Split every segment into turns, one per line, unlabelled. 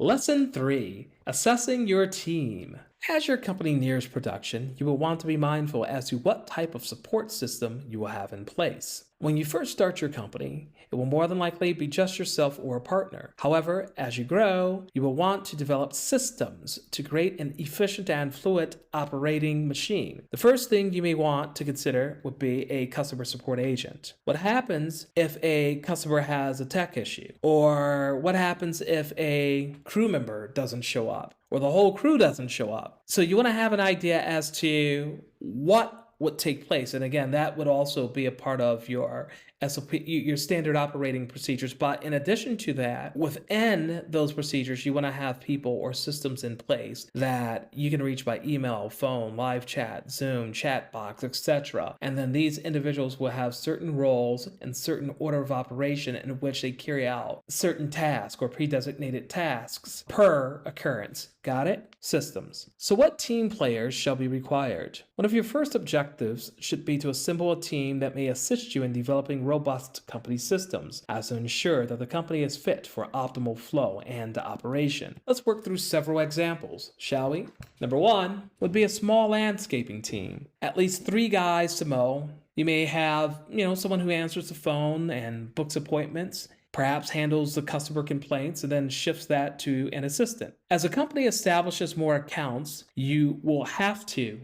Lesson 3, Assessing Your Team. As your company nears production, you will want to be mindful as to what type of support system you will have in place. When you first start your company, it will more than likely be just yourself or a partner. However, as you grow, you will want to develop systems to create an efficient and fluid operating machine. The first thing you may want to consider would be a customer support agent. What happens if a customer has a tech issue? Or what happens if a crew member doesn't show up? Or the whole crew doesn't show up? So you want to have an idea as to what would take place. And again, that would also be a part of your SOP, your standard operating procedures. But in addition to that, within those procedures, you want to have people or systems in place that you can reach by email, phone, live chat, Zoom, chat box, etc. And then these individuals will have certain roles and certain order of operation in which they carry out certain tasks or pre-designated tasks per occurrence. Got it? Systems. So what team players shall be required? One of your first objectives should be to assemble a team that may assist you in developing robust company systems, as to ensure that the company is fit for optimal flow and operation. Let's work through several examples, shall we? Number 1 would be a small landscaping team. At least 3 guys to mow. You may have, someone who answers the phone and books appointments, perhaps handles the customer complaints, and then shifts that to an assistant. As a company establishes more accounts, you will have to,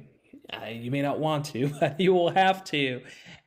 you may not want to, but you will have to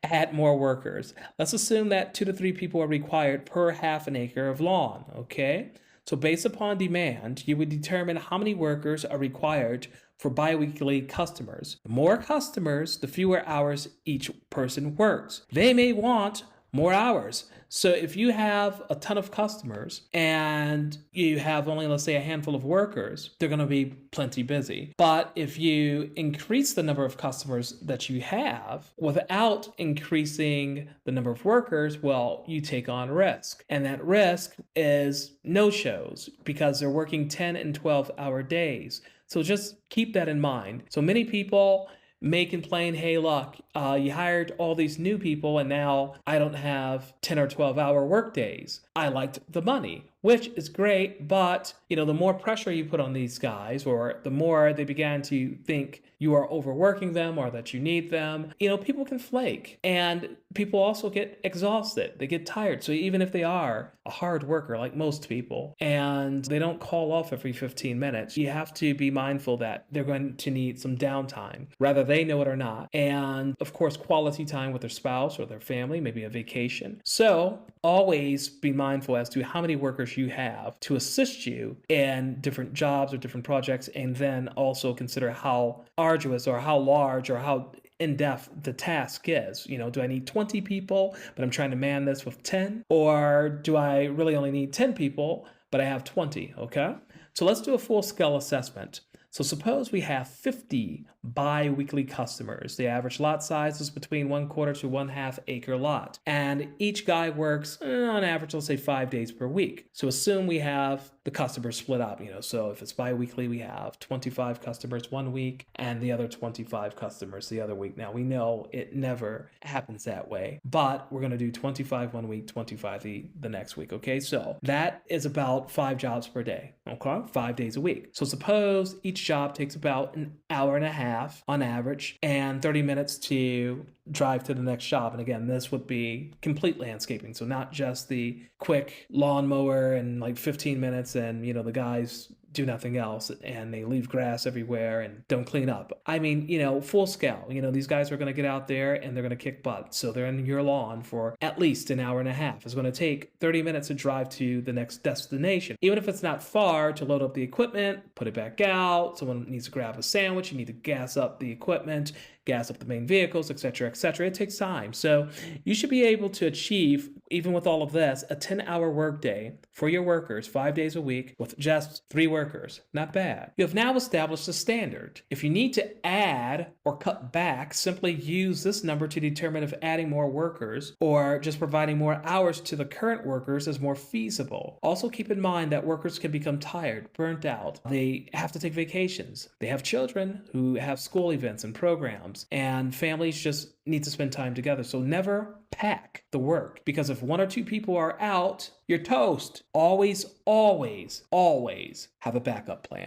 add more workers. Let's assume that 2 to 3 people are required per half an acre of lawn, okay? So based upon demand, you would determine how many workers are required for biweekly customers. The more customers, the fewer hours each person works. They may want more hours. So if you have a ton of customers and you have only, let's say, a handful of workers, they're going to be plenty busy. But if you increase the number of customers that you have without increasing the number of workers, well, you take on risk. And that risk is no-shows because they're working 10 and 12-hour days. So just keep that in mind. So many people may complain, hey, look, you hired all these new people and now I don't have 10 or 12-hour work days. I liked the money, which is great, but the more pressure you put on these guys, or the more they began to think you are overworking them or that you need them, people can flake, and people also get exhausted. They get tired. So even if they are a hard worker, like most people, and they don't call off every 15 minutes, you have to be mindful that they're going to need some downtime, whether they know it or not. And of course, quality time with their spouse or their family, maybe a vacation. So always be mindful as to how many workers you have to assist you in different jobs or different projects, and then also consider how arduous or how large or how in-depth the task is. Do I need 20 people, but I'm trying to man this with 10? Or do I really only need 10 people, but I have 20, okay? So let's do a full-scale assessment. So suppose we have 50 bi-weekly customers. The average lot size is between 1/4 to 1/2 acre lot. And each guy works on average, let's say 5 days per week. So assume we have the customers split up, so if it's bi-weekly, we have 25 customers one week and the other 25 customers the other week. Now we know it never happens that way, but we're going to do 25 one week, 25 the next week. Okay. So that is about 5 jobs per day. Okay. 5 days a week. So suppose each job takes about an hour and a half on average and 30 minutes to drive to the next job. And again, this would be complete landscaping. So not just the quick lawnmower and like 15 minutes and, the guys do nothing else and they leave grass everywhere and don't clean up. I mean, full scale. These guys are going to get out there and they're going to kick butt. So they're in your lawn for at least an hour and a half. It's going to take 30 minutes to drive to the next destination. Even if it's not far, to load up the equipment, put it back out. Someone needs to grab a sandwich. You need to gas up the equipment, gas up the main vehicles, etc., etc. It takes time. So you should be able to achieve, even with all of this, a 10-hour workday for your workers 5 days a week with just 3 workers. Not bad. You have now established a standard. If you need to add or cut back, simply use this number to determine if adding more workers or just providing more hours to the current workers is more feasible. Also keep in mind that workers can become tired, burnt out. They have to take vacations. They have children who have school events and programs, and families just need to spend time together. So never pack the work, because if one or two people are out, you're toast. Always, always, always have a backup plan.